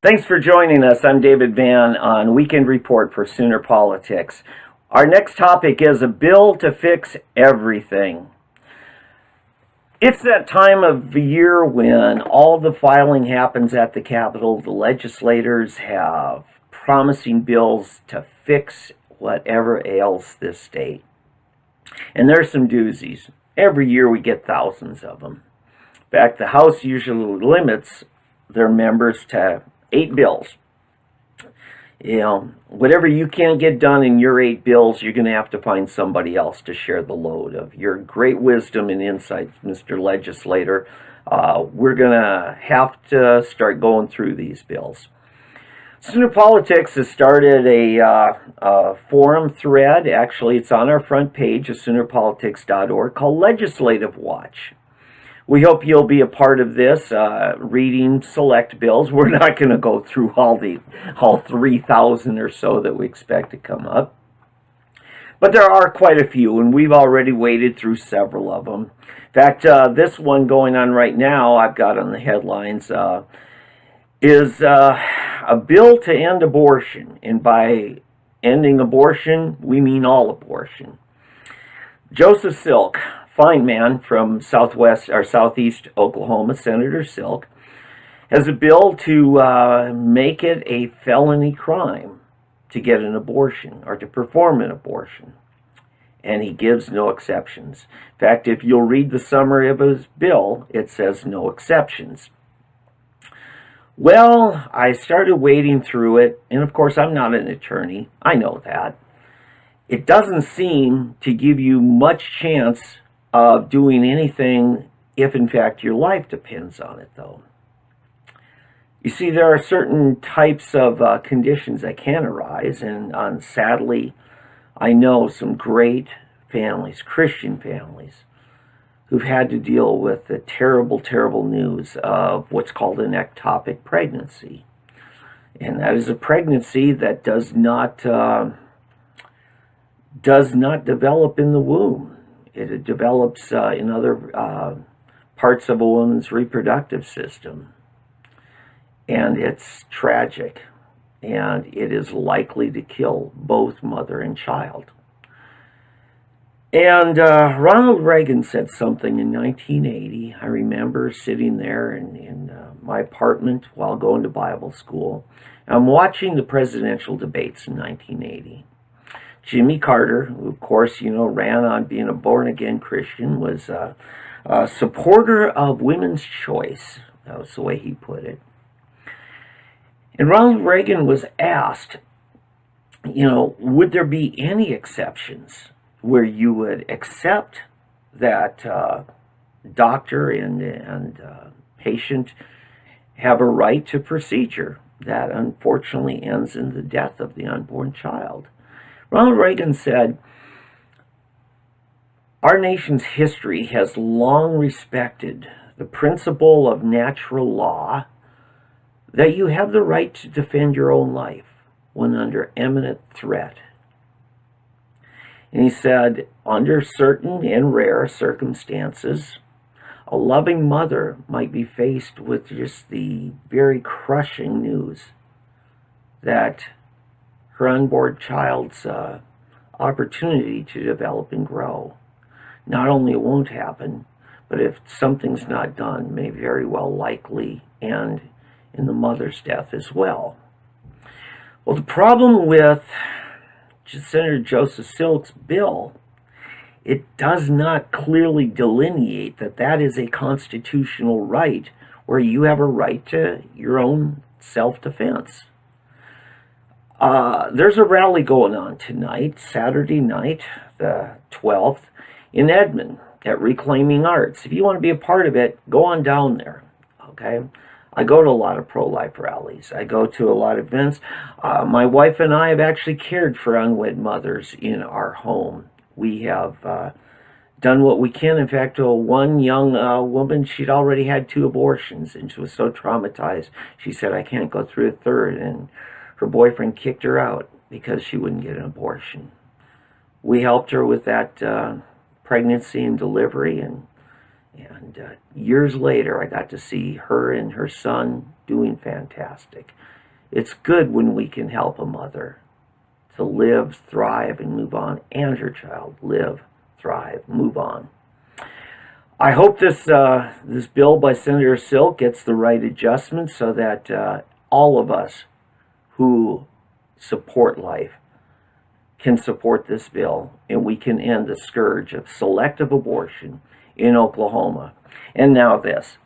Thanks for joining us. I'm David Vann on Weekend Report for Sooner Politics. Our next topic is a bill to fix everything. It's that time of the year when all the filing happens at the Capitol. The legislators have promising bills to fix whatever ails this state. And there's some doozies. Every year we get thousands of them. In fact, the House usually limits their members to 8 bills. Whatever you can't get done in your 8 bills, you're going to have to find somebody else to share the load of your great wisdom and insight, Mr. Legislator. We're going to have to start going through these bills. Sooner Politics has started a forum thread. Actually, it's on our front page of SoonerPolitics.org called Legislative Watch. We hope you'll be a part of this, reading select bills. We're not going to go through all 3,000 or so that we expect to come up. But there are quite a few, and we've already waded through several of them. In fact, this one going on right now, I've got on the headlines, is a bill to end abortion. And by ending abortion, we mean all abortion. Joseph Silk, fine man from southeast Oklahoma, Senator Silk, has a bill to make it a felony crime to get an abortion or to perform an abortion. And he gives no exceptions. In fact, if you'll read the summary of his bill, it says no exceptions. Well, I started wading through it, and of course I'm not an attorney. I know that. It doesn't seem to give you much chance of doing anything if in fact your life depends on it, though. You see, there are certain types of conditions that can arise, and sadly, I know some great families, Christian families, who've had to deal with the terrible, terrible news of what's called an ectopic pregnancy. And that is a pregnancy that does not develop in the womb. It develops in other parts of a woman's reproductive system. And it's tragic. And it is likely to kill both mother and child. And Ronald Reagan said something in 1980. I remember sitting there in my apartment while going to Bible school. I'm watching the presidential debates in 1980. Jimmy Carter, who of course, ran on being a born-again Christian, was a supporter of women's choice. That was the way he put it. And Ronald Reagan was asked, would there be any exceptions where you would accept that doctor and patient have a right to procedure that unfortunately ends in the death of the unborn child? Ronald Reagan said, "Our nation's history has long respected the principle of natural law that you have the right to defend your own life when under imminent threat." And he said, under certain and rare circumstances, a loving mother might be faced with just the very crushing news that her unborn child's opportunity to develop and grow not only won't happen, but if something's not done, may very well likely end in the mother's death as well. Well, the problem with Senator Joseph Silk's bill, it does not clearly delineate that is a constitutional right where you have a right to your own self-defense. There's a rally going on tonight, Saturday night, the 12th, in Edmond at Reclaiming Arts. If you want to be a part of it, go on down there, okay? I go to a lot of pro-life rallies. I go to a lot of events. My wife and I have actually cared for unwed mothers in our home. We have done what we can. In fact, one young woman, she'd already had 2 abortions, and she was so traumatized. She said, "I can't go through a third," and her boyfriend kicked her out because she wouldn't get an abortion. We helped her with that pregnancy and delivery, And years later, I got to see her and her son doing fantastic. It's good when we can help a mother to live, thrive, and move on, and her child live, thrive, move on. I hope this bill by Senator Silk gets the right adjustments so that all of us who support life can support this bill, and we can end the scourge of selective abortion in Oklahoma. And now this.